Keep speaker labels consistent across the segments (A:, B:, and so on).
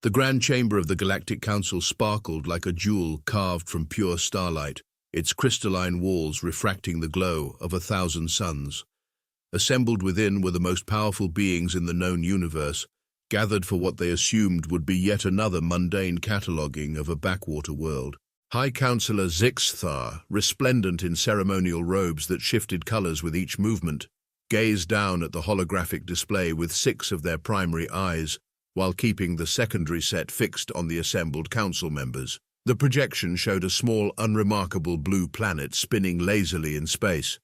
A: The grand chamber of the Galactic Council sparkled like a jewel carved from pure starlight, its crystalline walls refracting the glow of 1,000 suns. Assembled within were the most powerful beings in the known universe, gathered for what they assumed would be yet another mundane cataloguing of a backwater world. High Counselor Zixthar, resplendent in ceremonial robes that shifted colors with each movement, gazed down at the holographic display with 6 of their primary eyes, while keeping the secondary set fixed on the assembled council members. The projection showed a small, unremarkable blue planet spinning lazily in space.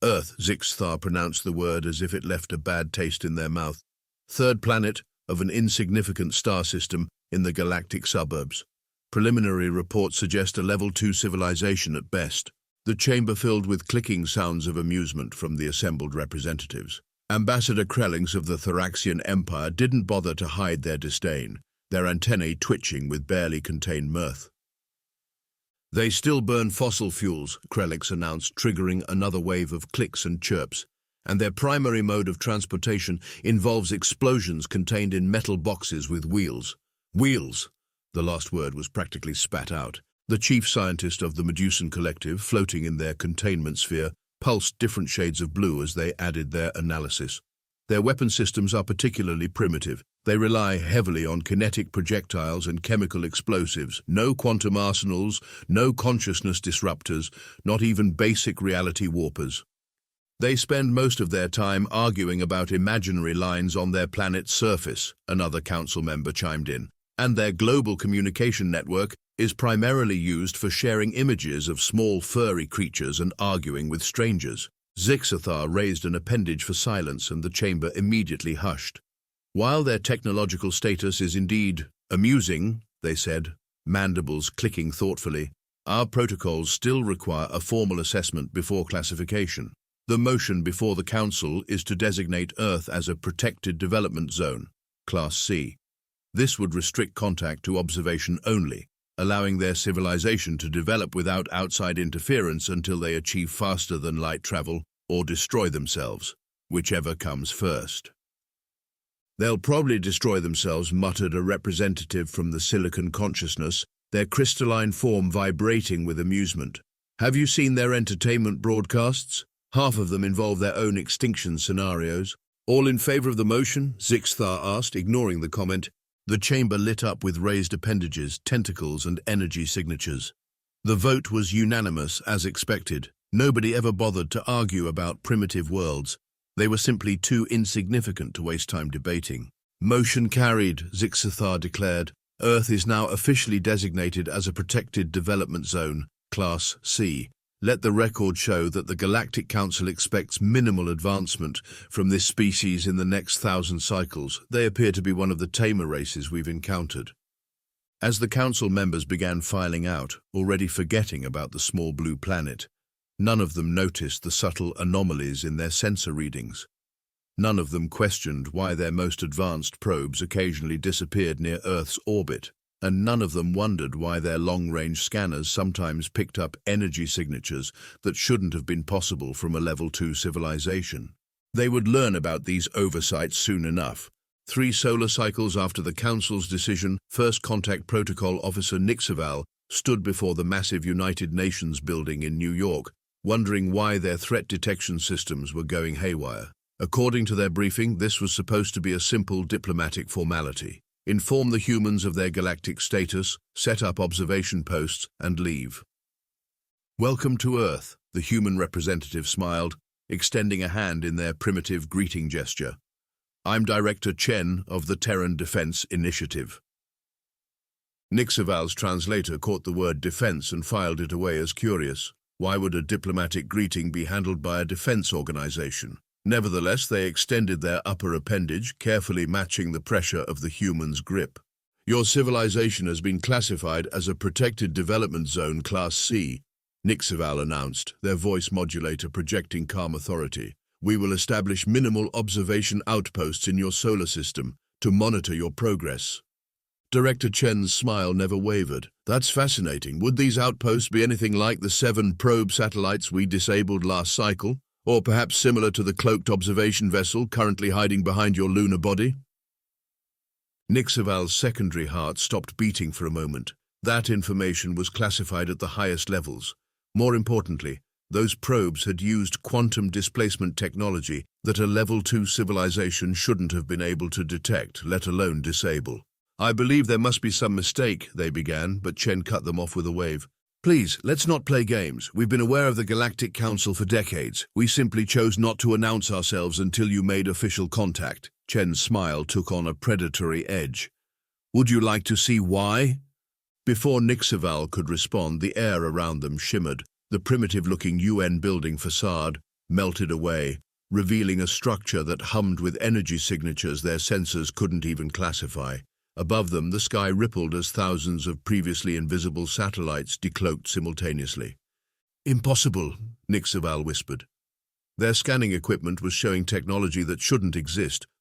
A: Earth, Zixthar pronounced the word as if it left a bad taste in their mouth. Third planet of an insignificant star system in the galactic suburbs. Preliminary reports suggest a level 2 civilization at best. The chamber filled with clicking sounds of amusement from the assembled representatives. Ambassador Krellings of the Thoraxian Empire didn't bother to hide their disdain, their antennae twitching with barely contained mirth. They still burn fossil fuels, Krellix announced, triggering another wave of clicks and chirps, and their primary mode of transportation involves explosions contained in metal boxes with wheels. Wheels! The last word was practically spat out. The chief scientist of the Medusan Collective, floating in their containment sphere, pulsed different shades of blue as they added their analysis. Their weapon systems are particularly primitive. They rely heavily on kinetic projectiles and chemical explosives. No quantum arsenals, no consciousness disruptors, not even basic reality warpers. They spend most of their time arguing about imaginary lines on their planet's surface, another council member chimed in. And their global communication network is primarily used for sharing images of small furry creatures and arguing with strangers. Zixthar raised an appendage for silence, and the chamber immediately hushed. While their technological status is indeed amusing, they said, mandibles clicking thoughtfully, our protocols still require a formal assessment before classification. The motion before the Council is to designate Earth as a protected development zone, Class C. This would restrict contact to observation only, allowing their civilization to develop without outside interference until they achieve faster-than-light travel or destroy themselves, whichever comes first. They'll probably destroy themselves, muttered a representative from the Silicon Consciousness, their crystalline form vibrating with amusement. Have you seen their entertainment broadcasts? Half of them involve their own extinction scenarios. All in favor of the motion? Zixthar asked, ignoring the comment. The chamber lit up with raised appendages, tentacles, and energy signatures. The vote was unanimous, as expected. Nobody ever bothered to argue about primitive worlds. They were simply too insignificant to waste time debating. Motion carried, Zixthar declared. Earth is now officially designated as a protected development zone, Class C. Let the record show that the Galactic Council expects minimal advancement from this species in the next 1,000 cycles. They appear to be one of the tamer races we've encountered. As the Council members began filing out, already forgetting about the small blue planet, none of them noticed the subtle anomalies in their sensor readings. None of them questioned why their most advanced probes occasionally disappeared near Earth's orbit, and none of them wondered why their long-range scanners sometimes picked up energy signatures that shouldn't have been possible from a level 2 civilization. They would learn about these oversights soon enough. 3 solar cycles after the Council's decision, First Contact Protocol Officer Nixaval stood before the massive United Nations building in New York, wondering why their threat detection systems were going haywire. According to their briefing, this was supposed to be a simple diplomatic formality. Inform the humans of their galactic status, set up observation posts, and leave. Welcome to Earth, the human representative smiled, extending a hand in their primitive greeting gesture. I'm Director Chen of the Terran Defense Initiative. Nixaval's translator caught the word defense and filed it away as curious. Why would a diplomatic greeting be handled by a defense organization? Nevertheless, they extended their upper appendage, carefully matching the pressure of the human's grip. Your civilization has been classified as a protected development zone Class C, Nixaval announced, their voice modulator projecting calm authority. We will establish minimal observation outposts in your solar system to monitor your progress. Director Chen's smile never wavered. That's fascinating. Would these outposts be anything like the 7 probe satellites we disabled last cycle? Or perhaps similar to the cloaked observation vessel currently hiding behind your lunar body? Nixaval's secondary heart stopped beating for a moment. That information was classified at the highest levels. More importantly, those probes had used quantum displacement technology that a Level 2 civilization shouldn't have been able to detect, let alone disable. "I believe there must be some mistake," they began, but Chen cut them off with a wave. "Please, let's not play games. We've been aware of the Galactic Council for decades. We simply chose not to announce ourselves until you made official contact." Chen's smile took on a predatory edge. "Would you like to see why?" Before Nixaval could respond, the air around them shimmered. The primitive-looking UN building facade melted away, revealing a structure that hummed with energy signatures their sensors couldn't even classify. Above them, the sky rippled as thousands of previously invisible satellites decloaked simultaneously. "Impossible," Nixaval whispered. Their scanning equipment was showing technology that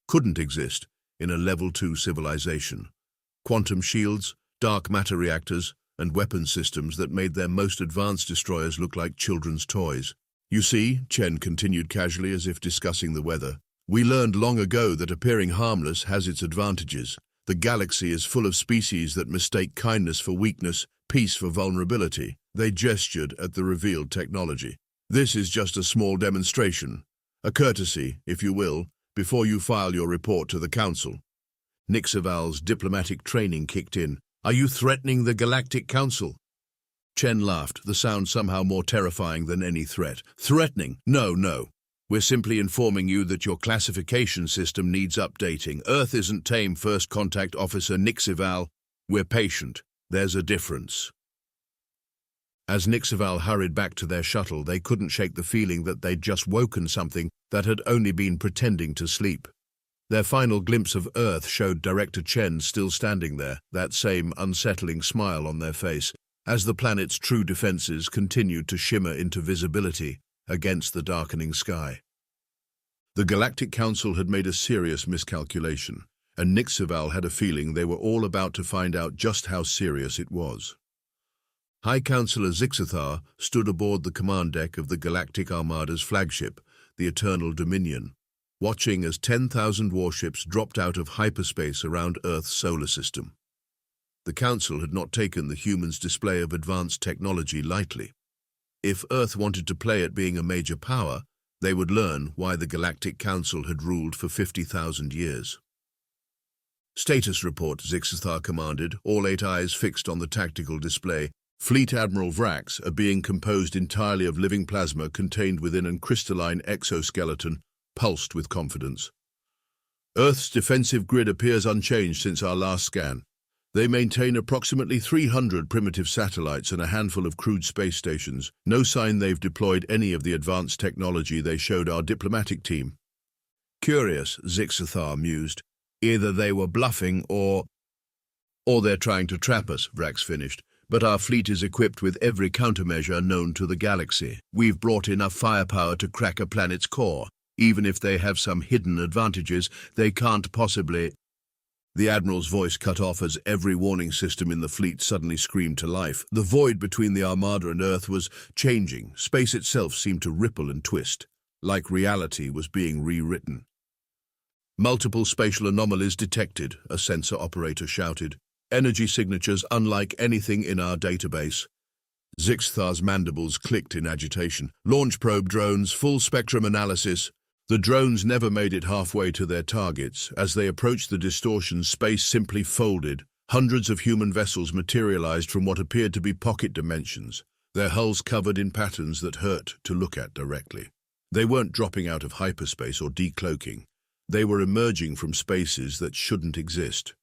A: couldn't exist, in a Level 2 civilization. Quantum shields, dark matter reactors, and weapon systems that made their most advanced destroyers look like children's toys. "You see," Chen continued casually as if discussing the weather, "we learned long ago that appearing harmless has its advantages. The galaxy is full of species that mistake kindness for weakness, peace for vulnerability." They gestured at the revealed technology. "This is just a small demonstration, a courtesy, if you will, before you file your report to the Council." Nixaval's diplomatic training kicked in. "Are you threatening the Galactic Council?" Chen laughed, the sound somehow more terrifying than any threat. "Threatening? No. We're simply informing you that your classification system needs updating. Earth isn't Tame, First Contact Officer Nixaval. We're patient. There's a difference." As Nixaval hurried back to their shuttle, they couldn't shake the feeling that they'd just woken something that had only been pretending to sleep. Their final glimpse of Earth showed Director Chen still standing there, that same unsettling smile on their face, as the planet's true defenses continued to shimmer into visibility against the darkening sky. The Galactic Council had made a serious miscalculation, and Nixaval had a feeling they were all about to find out just how serious it was. High Counselor Zixathar stood aboard the command deck of the Galactic Armada's flagship, the Eternal Dominion, watching as 10,000 warships dropped out of hyperspace around Earth's solar system. The Council had not taken the humans' display of advanced technology lightly. If Earth wanted to play at being a major power, they would learn why the Galactic Council had ruled for 50,000 years. "Status report," Zixathar commanded, all 8 eyes fixed on the tactical display. "Fleet Admiral Vrax, a being composed entirely of living plasma contained within a crystalline exoskeleton, pulsed with confidence. Earth's defensive grid appears unchanged since our last scan. They maintain approximately 300 primitive satellites and a handful of crewed space stations. No sign they've deployed any of the advanced technology they showed our diplomatic team." "Curious," Zixathar mused. "Either they were bluffing or they're trying to trap us," Vrax finished. "But our fleet is equipped with every countermeasure known to the galaxy. We've brought enough firepower to crack a planet's core. Even if they have some hidden advantages, they can't possibly—" The Admiral's voice cut off as every warning system in the fleet suddenly screamed to life. The void between the Armada and Earth was changing. Space itself seemed to ripple and twist, like reality was being rewritten. "Multiple spatial anomalies detected," a sensor operator shouted. "Energy signatures unlike anything in our database." Zixthar's mandibles clicked in agitation. "Launch probe drones, full spectrum analysis." The drones never made it halfway to their targets. As they approached the distortion, space simply folded. Hundreds of human vessels materialized from what appeared to be pocket dimensions, their hulls covered in patterns that hurt to look at directly. They weren't dropping out of hyperspace or decloaking. They were emerging from spaces that shouldn't exist.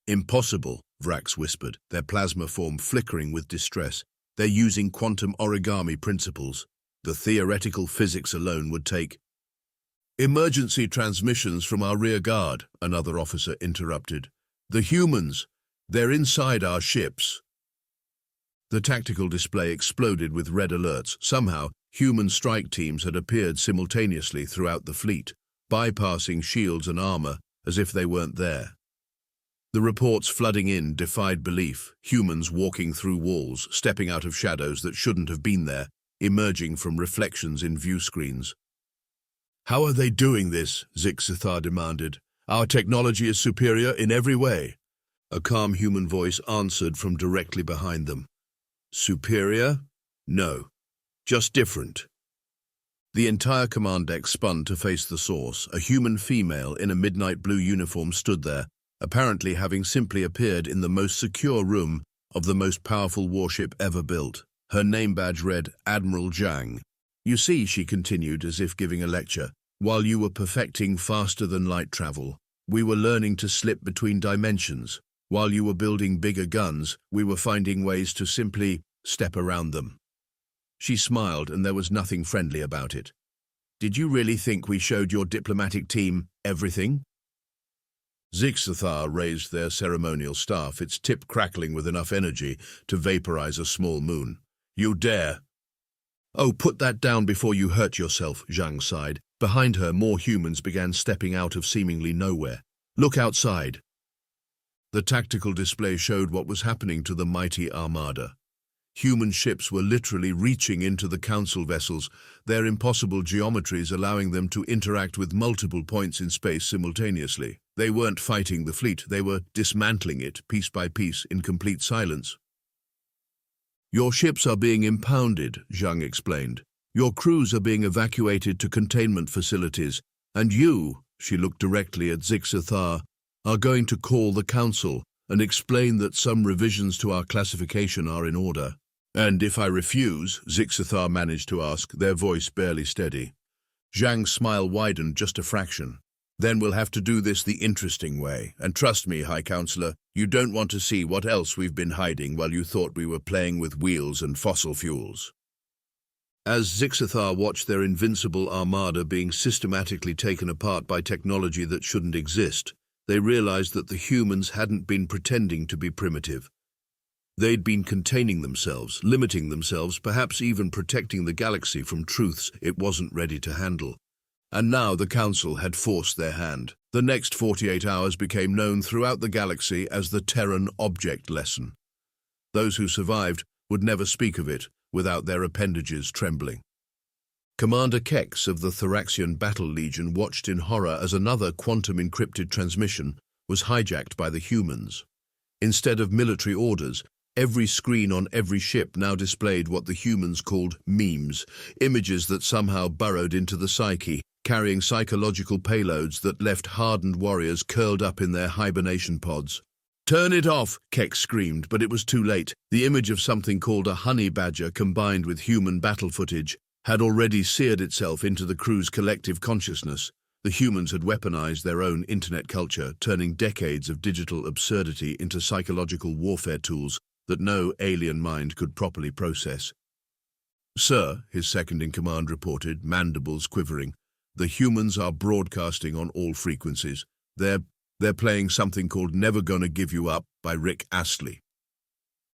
A: "Impossible," Vrax whispered, their plasma form flickering with distress. "They're using quantum origami principles. The theoretical physics alone would take—" "Emergency transmissions from our rear guard," another officer interrupted. "The humans, they're inside our ships." The tactical display exploded with red alerts. Somehow, human strike teams had appeared simultaneously throughout the fleet, bypassing shields and armor as if they weren't there. The reports flooding in defied belief, humans walking through walls, stepping out of shadows that shouldn't have been there, emerging from reflections in view screens. "How are they doing this?" Zixathar demanded. Our technology is superior in every way. A calm human voice answered from directly behind them. Superior? No. Just different. The entire command deck spun to face the source. A human female in a midnight blue uniform stood there, apparently having simply appeared in the most secure room of the most powerful warship ever built. Her name badge read Admiral Zhang. You see, she continued as if giving a lecture, while you were perfecting faster-than-light travel, we were learning to slip between dimensions. While you were building bigger guns, we were finding ways to simply step around them. She smiled, and there was nothing friendly about it. Did you really think we showed your diplomatic team everything? Zixathar raised their ceremonial staff, its tip crackling with enough energy to vaporize a small moon. You dare! Oh, put that down before you hurt yourself, Zhang sighed. Behind her, more humans began stepping out of seemingly nowhere. Look outside. The tactical display showed what was happening to the mighty armada. Human ships were literally reaching into the Council vessels, their impossible geometries allowing them to interact with multiple points in space simultaneously. They weren't fighting the fleet, they were dismantling it piece by piece in complete silence. Your ships are being impounded, Zhang explained. Your crews are being evacuated to containment facilities, and you, she looked directly at Zixathar, are going to call the Council and explain that some revisions to our classification are in order. And if I refuse, Zixathar managed to ask, their voice barely steady. Zhang's smile widened just a fraction. Then we'll have to do this the interesting way. And trust me, High Counselor, you don't want to see what else we've been hiding while you thought we were playing with wheels and fossil fuels. As Zixathar watched their invincible armada being systematically taken apart by technology that shouldn't exist, they realized that the humans hadn't been pretending to be primitive. They'd been containing themselves, limiting themselves, perhaps even protecting the galaxy from truths it wasn't ready to handle. And now the Council had forced their hand. The next 48 hours became known throughout the galaxy as the Terran Object Lesson. Those who survived would never speak of it without their appendages trembling. Commander Kex of the Thoraxian Battle Legion watched in horror as another quantum-encrypted transmission was hijacked by the humans. Instead of military orders, every screen on every ship now displayed what the humans called memes, images that somehow burrowed into the psyche, carrying psychological payloads that left hardened warriors curled up in their hibernation pods. "Turn it off!" Kex screamed, but it was too late. The image of something called a honey badger combined with human battle footage had already seared itself into the crew's collective consciousness. The humans had weaponized their own internet culture, turning decades of digital absurdity into psychological warfare tools that no alien mind could properly process. "Sir," his second-in-command reported, mandibles quivering, "the humans are broadcasting on all frequencies. They're playing something called Never Gonna Give You Up by Rick Astley."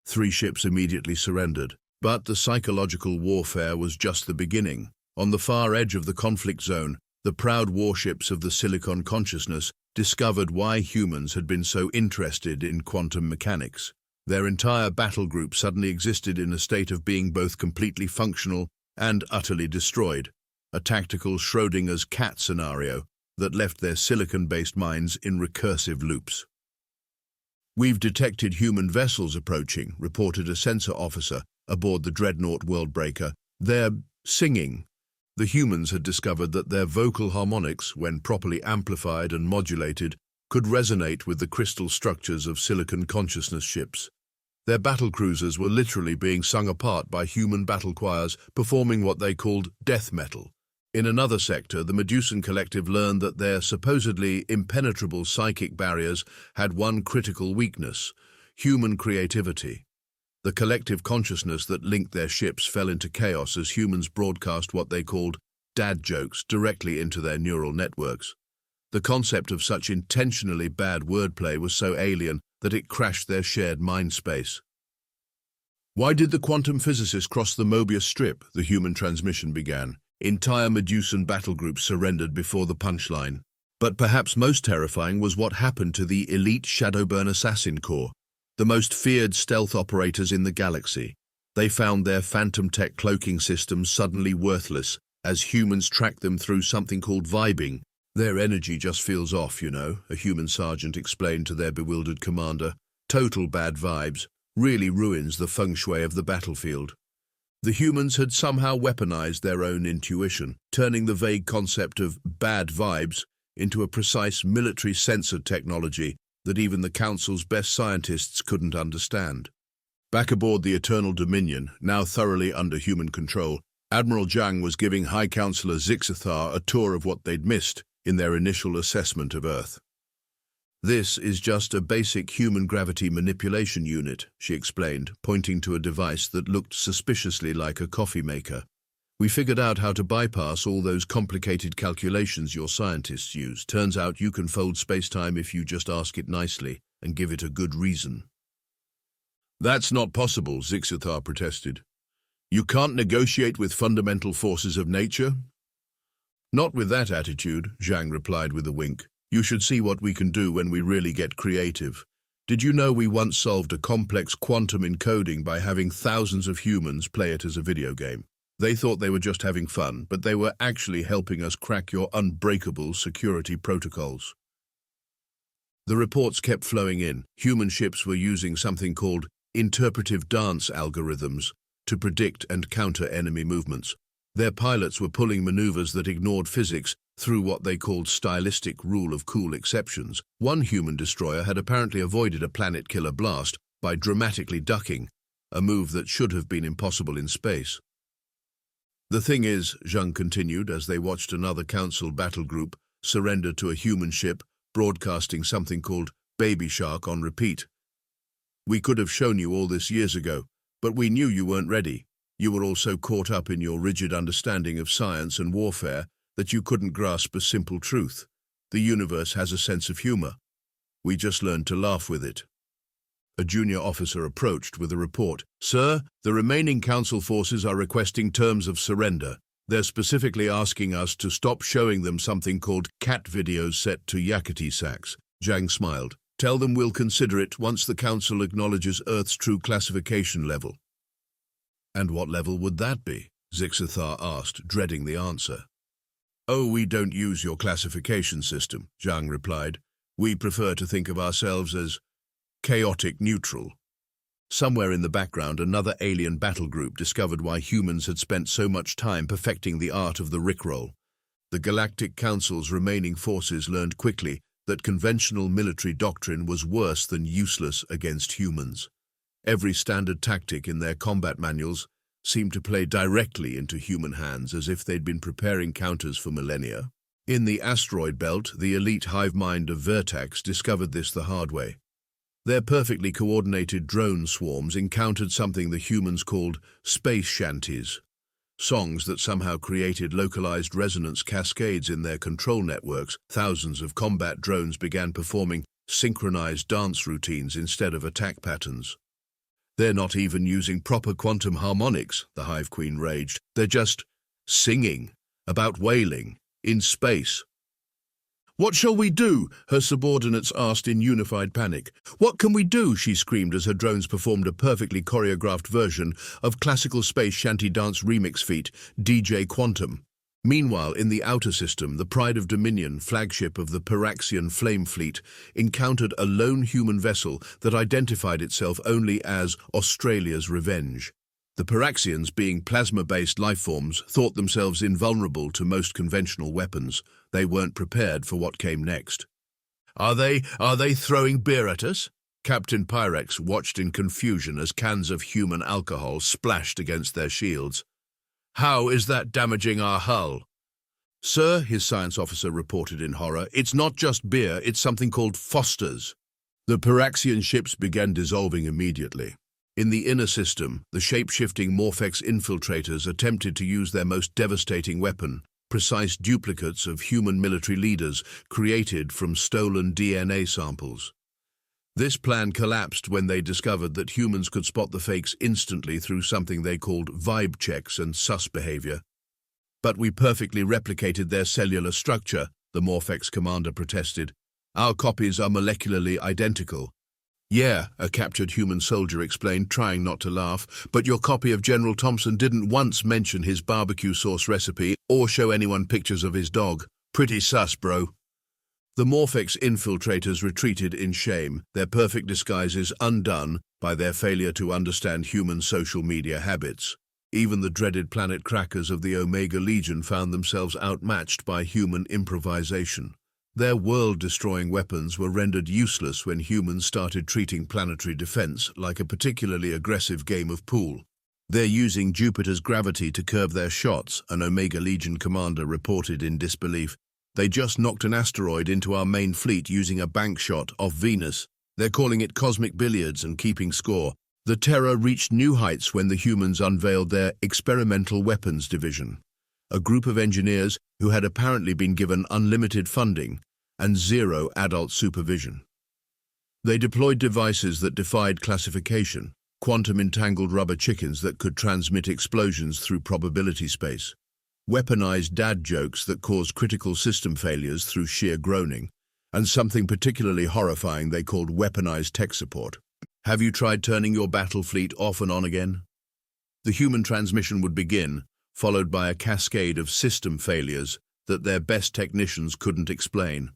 A: 3 ships immediately surrendered, but the psychological warfare was just the beginning. On the far edge of the conflict zone, the proud warships of the Silicon Consciousness discovered why humans had been so interested in quantum mechanics. Their entire battle group suddenly existed in a state of being both completely functional and utterly destroyed, a tactical Schrodinger's cat scenario that left their silicon-based minds in recursive loops. "We've detected human vessels approaching," reported a sensor officer aboard the dreadnought Worldbreaker. "They're singing." The humans had discovered that their vocal harmonics, when properly amplified and modulated, could resonate with the crystal structures of Silicon Consciousness ships. Their battle cruisers were literally being sung apart by human battle choirs performing what they called death metal. In another sector, the Medusan Collective learned that their supposedly impenetrable psychic barriers had one critical weakness: human creativity. The collective consciousness that linked their ships fell into chaos as humans broadcast what they called dad jokes directly into their neural networks. The concept of such intentionally bad wordplay was so alien that it crashed their shared mind space. "Why did the quantum physicists cross the Mobius strip?" the human transmission began. Entire Medusan battle groups surrendered before the punchline. But perhaps most terrifying was what happened to the elite Shadowburn Assassin Corps, the most feared stealth operators in the galaxy. They found their phantom tech cloaking systems suddenly worthless as humans tracked them through something called vibing, Their energy just feels off, you know, a human sergeant explained to their bewildered commander. Total bad vibes, really ruins the feng shui of the battlefield. The humans had somehow weaponized their own intuition, turning the vague concept of bad vibes into a precise military sensor technology that even the Council's best scientists couldn't understand. Back aboard the Eternal Dominion, now thoroughly under human control, Admiral Zhang was giving High Counselor Zixathar a tour of what they'd missed in their initial assessment of Earth. "This is just a basic human gravity manipulation unit," she explained, pointing to a device that looked suspiciously like a coffee maker. "We figured out how to bypass all those complicated calculations your scientists use. Turns out you can fold space-time if you just ask it nicely and give it a good reason." "That's not possible," Zixathar protested. "You can't negotiate with fundamental forces of nature?" "Not with that attitude," Zhang replied with a wink. "You should see what we can do when we really get creative. Did you know we once solved a complex quantum encoding by having thousands of humans play it as a video game? They thought they were just having fun, but they were actually helping us crack your unbreakable security protocols." The reports kept flowing in. Human ships were using something called interpretive dance algorithms to predict and counter enemy movements. Their pilots were pulling maneuvers that ignored physics through what they called stylistic rule of cool exceptions. One human destroyer had apparently avoided a planet-killer blast by dramatically ducking, a move that should have been impossible in space. "The thing is," Zhang continued as they watched another Council battle group surrender to a human ship broadcasting something called Baby Shark on repeat. "We could have shown you all this years ago, but we knew you weren't ready. You were all so caught up in your rigid understanding of science and warfare that you couldn't grasp a simple truth. The universe has a sense of humor. We just learned to laugh with it." A junior officer approached with a report. "Sir, the remaining Council forces are requesting terms of surrender. They're specifically asking us to stop showing them something called cat videos set to yakety sax." Zhang smiled. "Tell them we'll consider it once the Council acknowledges Earth's true classification level." "And what level would that be?" Zixathar asked, dreading the answer. "Oh, we don't use your classification system," Zhang replied. "We prefer to think of ourselves as chaotic neutral." Somewhere in the background, another alien battle group discovered why humans had spent so much time perfecting the art of the rickroll. The Galactic Council's remaining forces learned quickly that conventional military doctrine was worse than useless against humans. Every standard tactic in their combat manuals seemed to play directly into human hands, as if they'd been preparing counters for millennia. In the asteroid belt, the elite hive mind of Vertax discovered this the hard way. Their perfectly coordinated drone swarms encountered something the humans called space shanties, songs that somehow created localized resonance cascades in their control networks. Thousands of combat drones began performing synchronized dance routines instead of attack patterns. "They're not even using proper quantum harmonics," the Hive Queen raged. "They're just singing about whaling in space." "What shall we do?" her subordinates asked in unified panic. "What can we do?" she screamed as her drones performed a perfectly choreographed version of classical space shanty dance remix feat, DJ Quantum. Meanwhile, in the outer system, the Pride of Dominion, flagship of the Piraxian Flame Fleet, encountered a lone human vessel that identified itself only as Australia's Revenge. The Piraxians, being plasma-based lifeforms, thought themselves invulnerable to most conventional weapons. They weren't prepared for what came next. Are they throwing beer at us?" Captain Pyrex watched in confusion as cans of human alcohol splashed against their shields. "How is that damaging our hull?" "Sir," his science officer reported in horror, "it's not just beer, it's something called Foster's." The Piraxian ships began dissolving immediately. In the inner system, the shape-shifting Morphex infiltrators attempted to use their most devastating weapon, precise duplicates of human military leaders created from stolen DNA samples. This plan collapsed when they discovered that humans could spot the fakes instantly through something they called vibe checks and sus behavior. "But we perfectly replicated their cellular structure," the Morphex commander protested. "Our copies are molecularly identical." "Yeah," a captured human soldier explained, trying not to laugh, "but your copy of General Thompson didn't once mention his barbecue sauce recipe or show anyone pictures of his dog." Pretty sus, bro. The Morphex infiltrators retreated in shame, their perfect disguises undone by their failure to understand human social media habits. Even the dreaded planet crackers of the Omega Legion found themselves outmatched by human improvisation. Their world-destroying weapons were rendered useless when humans started treating planetary defense like a particularly aggressive game of pool. They're using Jupiter's gravity to curb their shots, an Omega Legion commander reported in disbelief. They just knocked an asteroid into our main fleet using a bank shot off Venus. They're calling it cosmic billiards and keeping score. The Terror reached new heights when the humans unveiled their experimental weapons division, a group of engineers who had apparently been given unlimited funding and zero adult supervision. They deployed devices that defied classification, quantum-entangled rubber chickens that could transmit explosions through probability space, weaponized dad jokes that caused critical system failures through sheer groaning, and something particularly horrifying they called weaponized tech support. Have you tried turning your battle fleet off and on again? The human transmission would begin, followed by a cascade of system failures that their best technicians couldn't explain.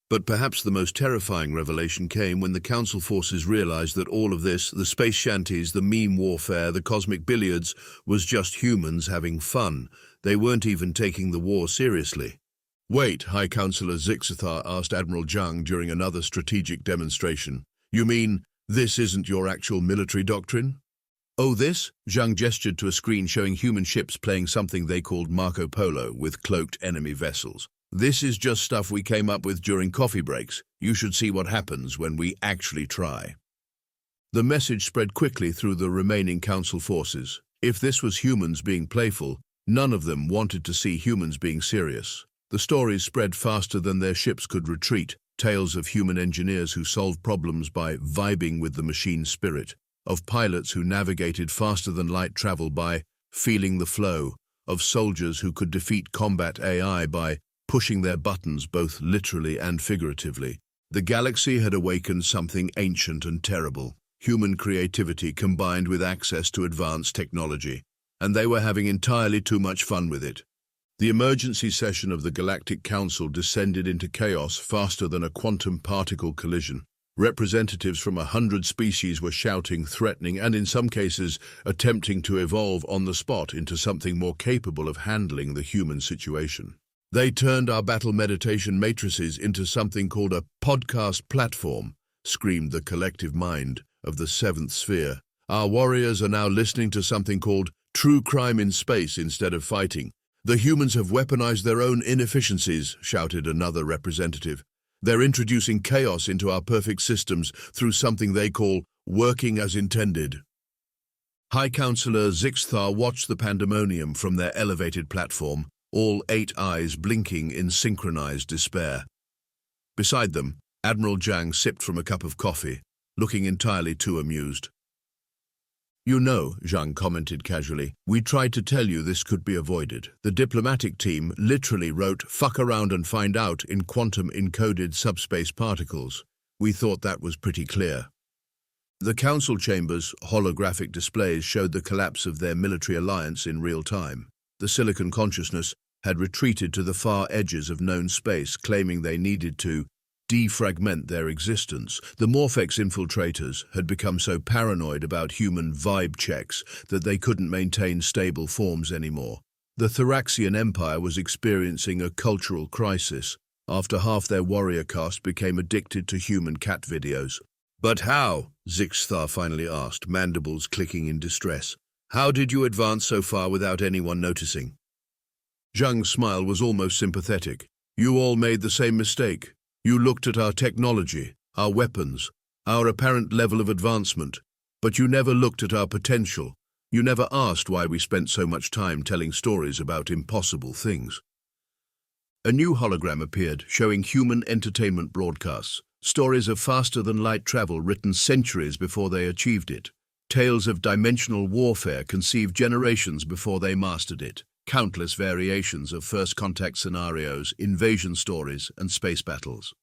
A: But perhaps the most terrifying revelation came when the Council forces realized that all of this, the space shanties, the meme warfare, the cosmic billiards, was just humans having fun. They weren't even taking the war seriously. Wait, High Counselor Zixathar asked Admiral Zhang during another strategic demonstration. You mean this isn't your actual military doctrine? Oh, this? Zhang gestured to a screen showing human ships playing something they called Marco Polo with cloaked enemy vessels. This is just stuff we came up with during coffee breaks. You should see what happens when we actually try. The message spread quickly through the remaining Council forces. If this was humans being playful, none of them wanted to see humans being serious. The stories spread faster than their ships could retreat, tales of human engineers who solved problems by vibing with the machine spirit, of pilots who navigated faster than light travel by feeling the flow, of soldiers who could defeat combat AI by pushing their buttons both literally and figuratively. The galaxy had awakened something ancient and terrible, human creativity combined with access to advanced technology, and they were having entirely too much fun with it. The emergency session of the Galactic Council descended into chaos faster than a quantum particle collision. Representatives from 100 species were shouting, threatening, and in some cases attempting to evolve on the spot into something more capable of handling the human situation. They turned our battle meditation matrices into something called a podcast platform, screamed the collective mind of the seventh sphere. Our warriors are now listening to something called true crime in space instead of fighting. The humans have weaponized their own inefficiencies, shouted another representative. They're introducing chaos into our perfect systems through something they call working as intended. High Counselor Zixathar watched the pandemonium from their elevated platform, all 8 eyes blinking in synchronized despair. Beside them, Admiral Zhang sipped from a cup of coffee, looking entirely too amused. You know, Zhang commented casually, we tried to tell you this could be avoided. The diplomatic team literally wrote "fuck around and find out" in quantum-encoded subspace particles. We thought that was pretty clear. The Council chambers' holographic displays showed the collapse of their military alliance in real time. The Silicon consciousness had retreated to the far edges of known space, claiming they needed to defragment their existence. The Morphex infiltrators had become so paranoid about human vibe checks that they couldn't maintain stable forms anymore. The Thraxian Empire was experiencing a cultural crisis after half their warrior caste became addicted to human cat videos. But how? Zixathar finally asked, mandibles clicking in distress. How did you advance so far without anyone noticing? Zhang's smile was almost sympathetic. You all made the same mistake. You looked at our technology, our weapons, our apparent level of advancement, but you never looked at our potential. You never asked why we spent so much time telling stories about impossible things. A new hologram appeared, showing human entertainment broadcasts, stories of faster-than-light travel written centuries before they achieved it, tales of dimensional warfare conceived generations before they mastered it, countless variations of first-contact scenarios, invasion stories, and space battles.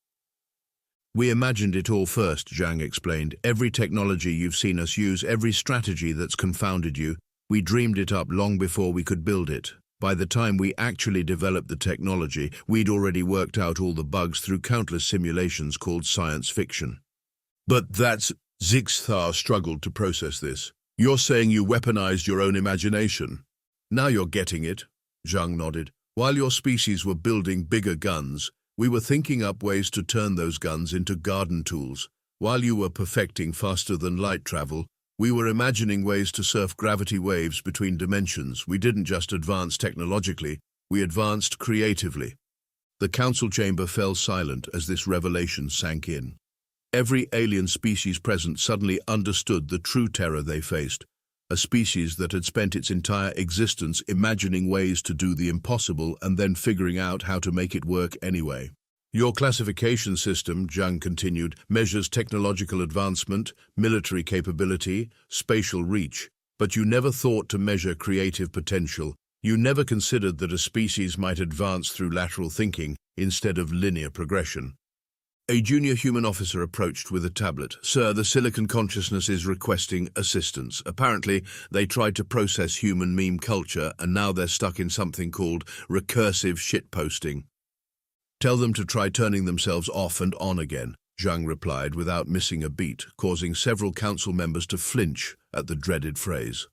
A: We imagined it all first, Zhang explained. Every technology you've seen us use, every strategy that's confounded you, we dreamed it up long before we could build it. By the time we actually developed the technology, we'd already worked out all the bugs through countless simulations called science fiction. But that's... Zixthar struggled to process this. You're saying you weaponized your own imagination. Now you're getting it, Zhang nodded. While your species were building bigger guns, we were thinking up ways to turn those guns into garden tools. While you were perfecting faster-than-light travel, we were imagining ways to surf gravity waves between dimensions. We didn't just advance technologically, we advanced creatively. The council chamber fell silent as this revelation sank in. Every alien species present suddenly understood the true terror they faced, a species that had spent its entire existence imagining ways to do the impossible and then figuring out how to make it work anyway. Your classification system, Zhang continued, measures technological advancement, military capability, spatial reach, but you never thought to measure creative potential. You never considered that a species might advance through lateral thinking instead of linear progression. A junior human officer approached with a tablet. Sir, the Silicon Consciousness is requesting assistance. Apparently, they tried to process human meme culture, and now they're stuck in something called recursive shitposting. Tell them to try turning themselves off and on again, Zhang replied without missing a beat, causing several council members to flinch at the dreaded phrase.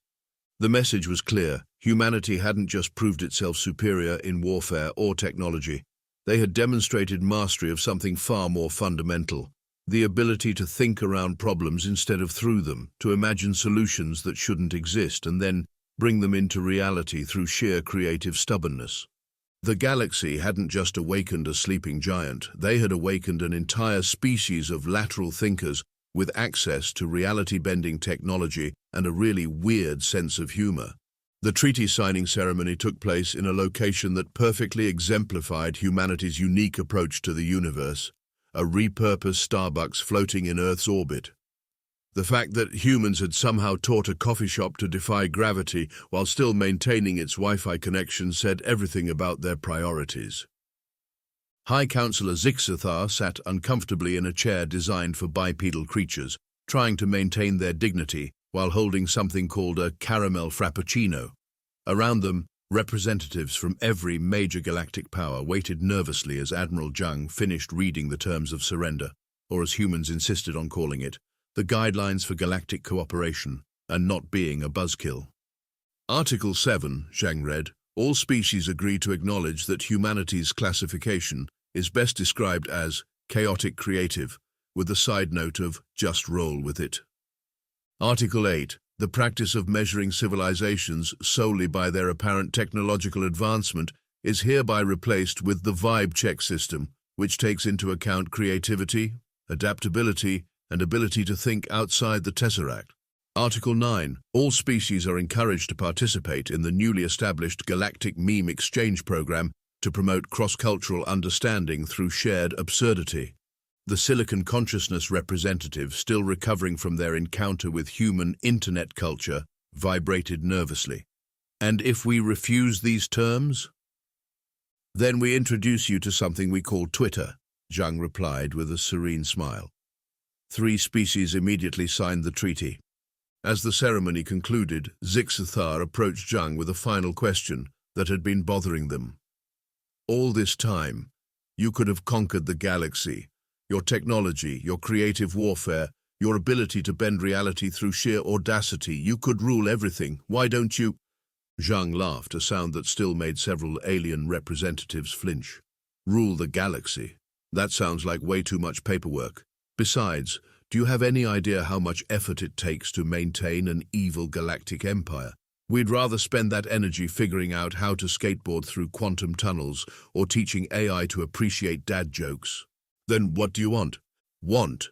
A: The message was clear. Humanity hadn't just proved itself superior in warfare or technology. They had demonstrated mastery of something far more fundamental, the ability to think around problems instead of through them, to imagine solutions that shouldn't exist and then bring them into reality through sheer creative stubbornness. The galaxy hadn't just awakened a sleeping giant, they had awakened an entire species of lateral thinkers with access to reality-bending technology and a really weird sense of humor. The treaty signing ceremony took place in a location that perfectly exemplified humanity's unique approach to the universe, a repurposed Starbucks floating in Earth's orbit. The fact that humans had somehow taught a coffee shop to defy gravity while still maintaining its Wi-Fi connection said everything about their priorities. High Councillor Zixthar sat uncomfortably in a chair designed for bipedal creatures, trying to maintain their dignity while holding something called a caramel frappuccino. Around them, representatives from every major galactic power waited nervously as Admiral Zhang finished reading the terms of surrender, or as humans insisted on calling it, the guidelines for galactic cooperation and not being a buzzkill. Article 7, Zhang read, all species agree to acknowledge that humanity's classification is best described as chaotic creative, with the side note of just roll with it. Article 8. The practice of measuring civilizations solely by their apparent technological advancement is hereby replaced with the vibe check system, which takes into account creativity, adaptability, and ability to think outside the Tesseract. Article 9. All species are encouraged to participate in the newly established Galactic Meme Exchange Program to promote cross-cultural understanding through shared absurdity. The Silicon Consciousness representative, still recovering from their encounter with human internet culture, vibrated nervously. And if we refuse these terms? Then we introduce you to something we call Twitter, Zhang replied with a serene smile. 3 species immediately signed the treaty. As the ceremony concluded, Zixthar approached Zhang with a final question that had been bothering them. All this time, you could have conquered the galaxy. Your technology, your creative warfare, your ability to bend reality through sheer audacity, you could rule everything. Why don't you? Zhang laughed, a sound that still made several alien representatives flinch. Rule the galaxy? That sounds like way too much paperwork. Besides, do you have any idea how much effort it takes to maintain an evil galactic empire? We'd rather spend that energy figuring out how to skateboard through quantum tunnels or teaching AI to appreciate dad jokes. Then what do you want? Want?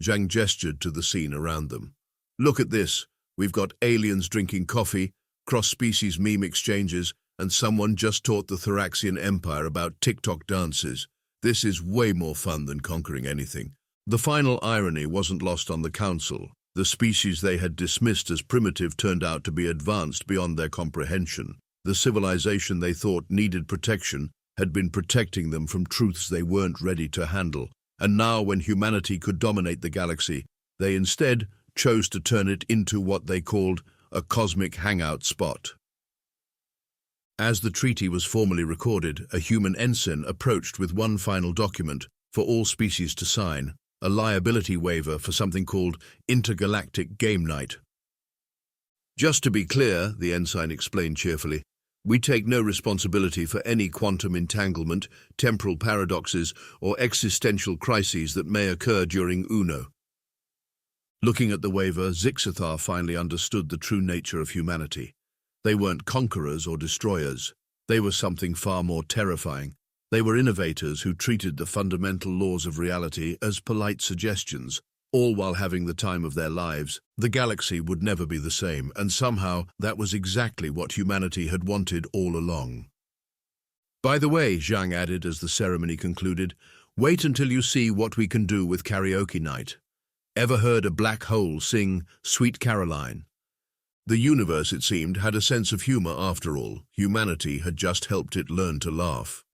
A: Zhang gestured to the scene around them. Look at this. We've got aliens drinking coffee, cross-species meme exchanges, and someone just taught the Thoraxian Empire about TikTok dances. This is way more fun than conquering anything. The final irony wasn't lost on the Council. The species they had dismissed as primitive turned out to be advanced beyond their comprehension. The civilization they thought needed protection had been protecting them from truths they weren't ready to handle. And now, when humanity could dominate the galaxy, they instead chose to turn it into what they called a cosmic hangout spot. As the treaty was formally recorded, a human ensign approached with one final document for all species to sign, a liability waiver for something called intergalactic game night. "Just to be clear," the ensign explained cheerfully, "we take no responsibility for any quantum entanglement, temporal paradoxes, or existential crises that may occur during UNO." Looking at the waiver, Zixathar finally understood the true nature of humanity. They weren't conquerors or destroyers. They were something far more terrifying. They were innovators who treated the fundamental laws of reality as polite suggestions, all while having the time of their lives. The galaxy would never be the same, and somehow that was exactly what humanity had wanted all along. "By the way," Zhang added as the ceremony concluded, "wait until you see what we can do with karaoke night. Ever heard a black hole sing Sweet Caroline?" The universe, it seemed, had a sense of humor after all. Humanity had just helped it learn to laugh.